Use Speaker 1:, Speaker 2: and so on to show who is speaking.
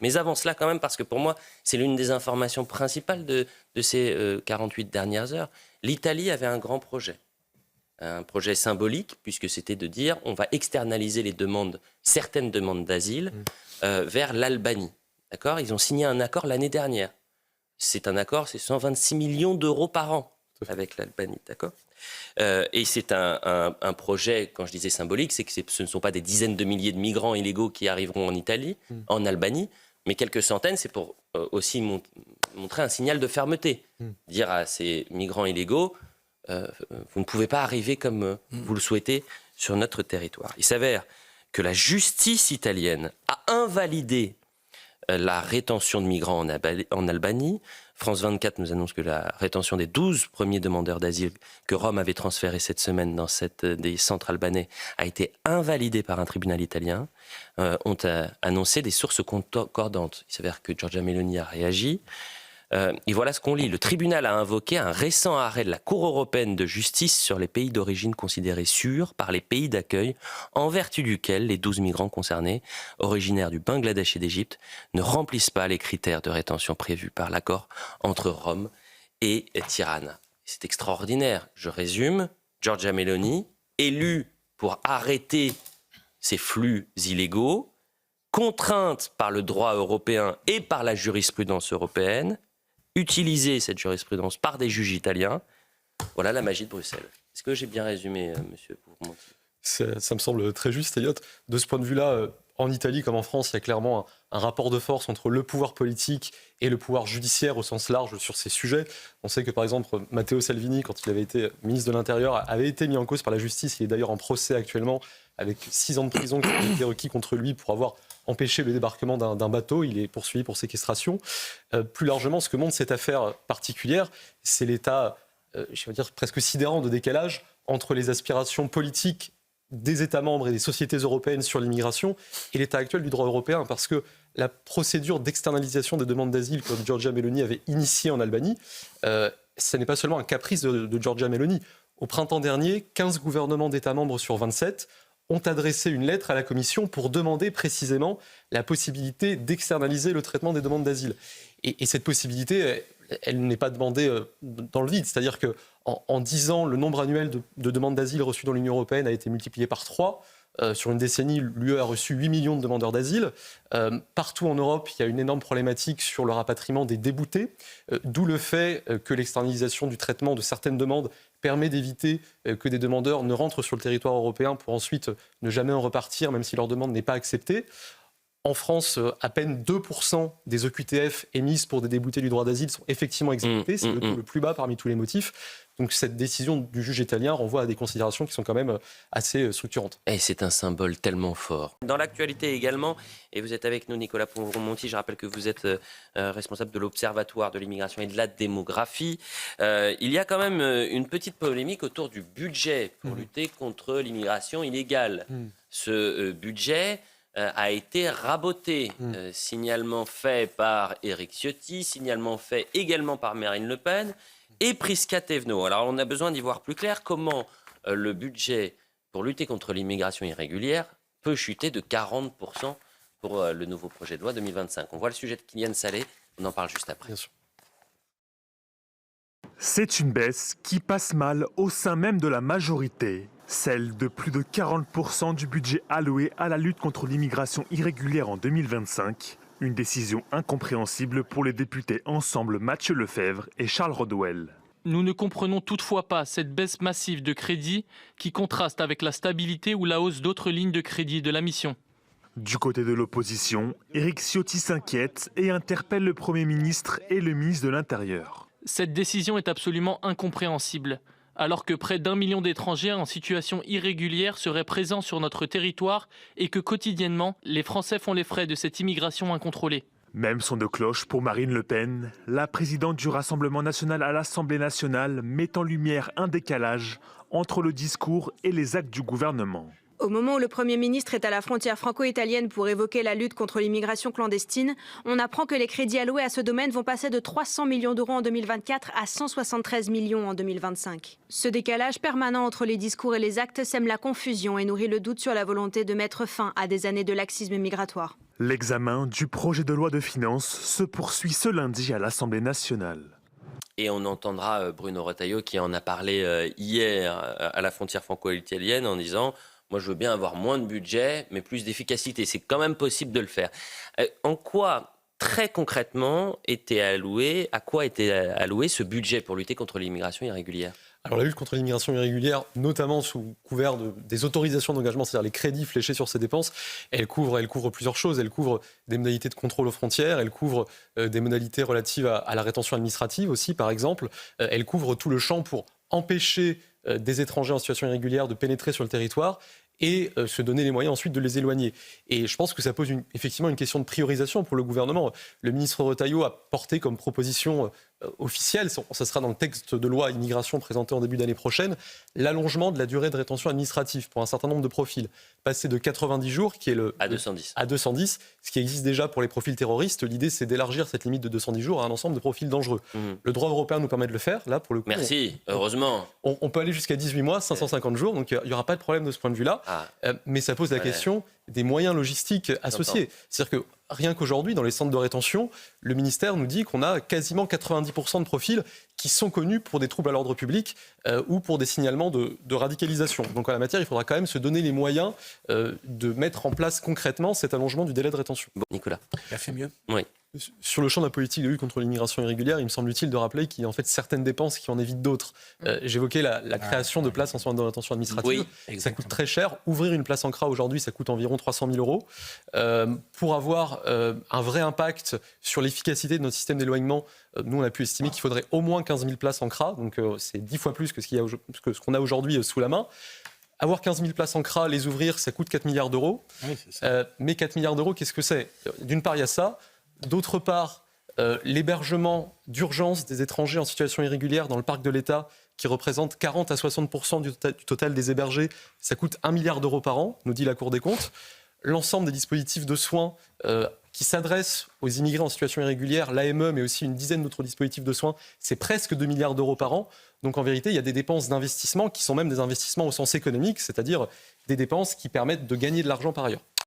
Speaker 1: Mais avant cela quand même, parce que pour moi, c'est l'une des informations principales de ces 48 dernières heures. L'Italie avait un grand projet. Un projet symbolique, puisque c'était de dire on va externaliser certaines demandes d'asile vers l'Albanie. D'accord ? Ils ont signé un accord l'année dernière. C'est un accord, c'est 126 millions d'euros par an avec l'Albanie. D'accord ? Et c'est un projet, quand je disais symbolique, c'est que ce ne sont pas des dizaines de milliers de migrants illégaux qui arriveront en Italie, en Albanie, mais quelques centaines. C'est pour aussi montrer un signal de fermeté. Dire à ces migrants illégaux, vous ne pouvez pas arriver comme vous le souhaitez sur notre territoire. Il s'avère que la justice italienne a invalidé la rétention de migrants en Albanie. France 24 nous annonce que la rétention des 12 premiers demandeurs d'asile que Rome avait transférés cette semaine dans des centres albanais a été invalidée par un tribunal italien. Ont annoncé des sources concordantes. Il s'avère que Giorgia Meloni a réagi. Et voilà ce qu'on lit. Le tribunal a invoqué un récent arrêt de la Cour européenne de justice sur les pays d'origine considérés sûrs par les pays d'accueil, en vertu duquel les 12 migrants concernés, originaires du Bangladesh et d'Égypte, ne remplissent pas les critères de rétention prévus par l'accord entre Rome et Tirana. C'est extraordinaire. Je résume. Giorgia Meloni, élue pour arrêter ces flux illégaux, contrainte par le droit européen et par la jurisprudence européenne, utiliser cette jurisprudence par des juges italiens. Voilà la magie de Bruxelles. Est-ce que j'ai bien résumé, monsieur Pourmonti ?
Speaker 2: Ça me semble très juste, Elliot. De ce point de vue-là, en Italie comme en France, il y a clairement un rapport de force entre le pouvoir politique et le pouvoir judiciaire au sens large sur ces sujets. On sait que, par exemple, Matteo Salvini, quand il avait été ministre de l'Intérieur, avait été mis en cause par la justice. Il est d'ailleurs en procès actuellement avec 6 ans de prison qui ont été requis contre lui pour avoir empêché le débarquement d'un bateau. Il est poursuivi pour séquestration. Plus largement, ce que montre cette affaire particulière, c'est l'état, je vais dire, presque sidérant de décalage entre les aspirations politiques des États membres et des sociétés européennes sur l'immigration et l'état actuel du droit européen. Parce que la procédure d'externalisation des demandes d'asile que Giorgia Meloni avait initiée en Albanie, ce n'est pas seulement un caprice de Giorgia Meloni. Au printemps dernier, 15 gouvernements d'États membres sur 27 ont adressé une lettre à la Commission pour demander précisément la possibilité d'externaliser le traitement des demandes d'asile. Et cette possibilité, elle n'est pas demandée dans le vide. C'est-à-dire qu'en 10 ans, le nombre annuel de demandes d'asile reçues dans l'Union européenne a été multiplié par 3. Sur une décennie, l'UE a reçu 8 millions de demandeurs d'asile. Partout en Europe, il y a une énorme problématique sur le rapatriement des déboutés, d'où le fait que l'externalisation du traitement de certaines demandes permet d'éviter que des demandeurs ne rentrent sur le territoire européen pour ensuite ne jamais en repartir, même si leur demande n'est pas acceptée. En France, à peine 2% des OQTF émises pour des déboutés du droit d'asile sont effectivement exécutés. C'est le taux le plus bas parmi tous les motifs. Donc cette décision du juge italien renvoie à des considérations qui sont quand même assez structurantes.
Speaker 1: Et c'est un symbole tellement fort. Dans l'actualité également, et vous êtes avec nous Nicolas Pourmonti, je rappelle que vous êtes responsable de l'Observatoire de l'immigration et de la démographie. Il y a quand même une petite polémique autour du budget pour lutter contre l'immigration illégale. Ce budget a été raboté. Signalement fait par Éric Ciotti, signalement fait également par Marine Le Pen et Prisca Thévenot. Alors on a besoin d'y voir plus clair comment le budget pour lutter contre l'immigration irrégulière peut chuter de 40% pour le nouveau projet de loi 2025. On voit le sujet de Kylian Salé, on en parle juste après.
Speaker 2: Bien sûr.
Speaker 3: C'est une baisse qui passe mal au sein même de la majorité. Celle de plus de 40% du budget alloué à la lutte contre l'immigration irrégulière en 2025. Une décision incompréhensible pour les députés Ensemble Mathieu Lefebvre et Charles Rodwell.
Speaker 4: Nous ne comprenons toutefois pas cette baisse massive de crédit qui contraste avec la stabilité ou la hausse d'autres lignes de crédit de la mission.
Speaker 3: Du côté de l'opposition, Éric Ciotti s'inquiète et interpelle le Premier ministre et le ministre de l'Intérieur.
Speaker 4: Cette décision est absolument incompréhensible. Alors que près d'1 million d'étrangers en situation irrégulière seraient présents sur notre territoire et que quotidiennement, les Français font les frais de cette immigration incontrôlée.
Speaker 3: Même son de cloche pour Marine Le Pen, la présidente du Rassemblement national à l'Assemblée nationale met en lumière un décalage entre le discours et les actes du gouvernement.
Speaker 5: Au moment où le Premier ministre est à la frontière franco-italienne pour évoquer la lutte contre l'immigration clandestine, on apprend que les crédits alloués à ce domaine vont passer de 300 millions d'euros en 2024 à 173 millions en 2025. Ce décalage permanent entre les discours et les actes sème la confusion et nourrit le doute sur la volonté de mettre fin à des années de laxisme migratoire.
Speaker 3: L'examen du projet de loi de finances se poursuit ce lundi à l'Assemblée nationale.
Speaker 1: Et on entendra Bruno Retailleau qui en a parlé hier à la frontière franco-italienne en disant « Moi, je veux bien avoir moins de budget, mais plus d'efficacité. » C'est quand même possible de le faire. En quoi, très concrètement, à quoi était alloué ce budget pour lutter contre l'immigration irrégulière ?
Speaker 2: Alors la lutte contre l'immigration irrégulière, notamment sous couvert des autorisations d'engagement, c'est-à-dire les crédits fléchés sur ces dépenses, elle couvre plusieurs choses. Elle couvre des modalités de contrôle aux frontières, elle couvre des modalités relatives à la rétention administrative aussi, par exemple. Elle couvre tout le champ pour empêcher des étrangers en situation irrégulière de pénétrer sur le territoire et se donner les moyens ensuite de les éloigner. Et je pense que ça pose effectivement une question de priorisation pour le gouvernement. Le ministre Retailleau a porté comme proposition officielle, ça sera dans le texte de loi immigration présenté en début d'année prochaine, l'allongement de la durée de rétention administrative pour un certain nombre de profils, passé de 90 jours, qui est
Speaker 1: à 210,
Speaker 2: ce qui existe déjà pour les profils terroristes. L'idée, c'est d'élargir cette limite de 210 jours à un ensemble de profils dangereux. Le droit européen nous permet de le faire, là, pour le coup.
Speaker 1: Merci, heureusement.
Speaker 2: On peut aller jusqu'à 18 mois, 550 jours, donc il n'y aura pas de problème de ce point de vue-là. Mais ça pose la question des moyens logistiques associés. C'est-à-dire que rien qu'aujourd'hui, dans les centres de rétention, le ministère nous dit qu'on a quasiment 90% de profils qui sont connus pour des troubles à l'ordre public ou pour des signalements de radicalisation. Donc en la matière, il faudra quand même se donner les moyens de mettre en place concrètement cet allongement du délai de rétention.
Speaker 1: Bon, Nicolas.
Speaker 6: Il a fait mieux.
Speaker 1: Oui.
Speaker 2: Sur le champ de la politique de lutte contre l'immigration irrégulière, il me semble utile de rappeler qu'il y a en fait certaines dépenses qui en évitent d'autres. J'évoquais la création de places en soins de rétention administrative.
Speaker 1: Oui,
Speaker 2: ça coûte très cher. Ouvrir une place en CRA aujourd'hui, ça coûte environ 300 000 euros. Pour avoir un vrai impact sur l'efficacité de notre système d'éloignement, nous on a pu estimer qu'il faudrait au moins 15 000 places en CRA. Donc c'est 10 fois plus que ce qu'on a aujourd'hui sous la main. Avoir 15 000 places en CRA, les ouvrir, ça coûte 4 milliards d'euros.
Speaker 6: Oui, c'est ça.
Speaker 2: Mais 4 milliards d'euros, qu'est-ce que c'est ? D'une part, il y a ça. D'autre part, l'hébergement d'urgence des étrangers en situation irrégulière dans le parc de l'État, qui représente 40 à 60% du total des hébergés, ça coûte 1 milliard d'euros par an, nous dit la Cour des comptes. L'ensemble des dispositifs de soins qui s'adressent aux immigrés en situation irrégulière, l'AME, mais aussi une dizaine d'autres dispositifs de soins, c'est presque 2 milliards d'euros par an. Donc en vérité, il y a des dépenses d'investissement qui sont même des investissements au sens économique, c'est-à-dire des dépenses qui permettent de gagner de l'argent par ailleurs.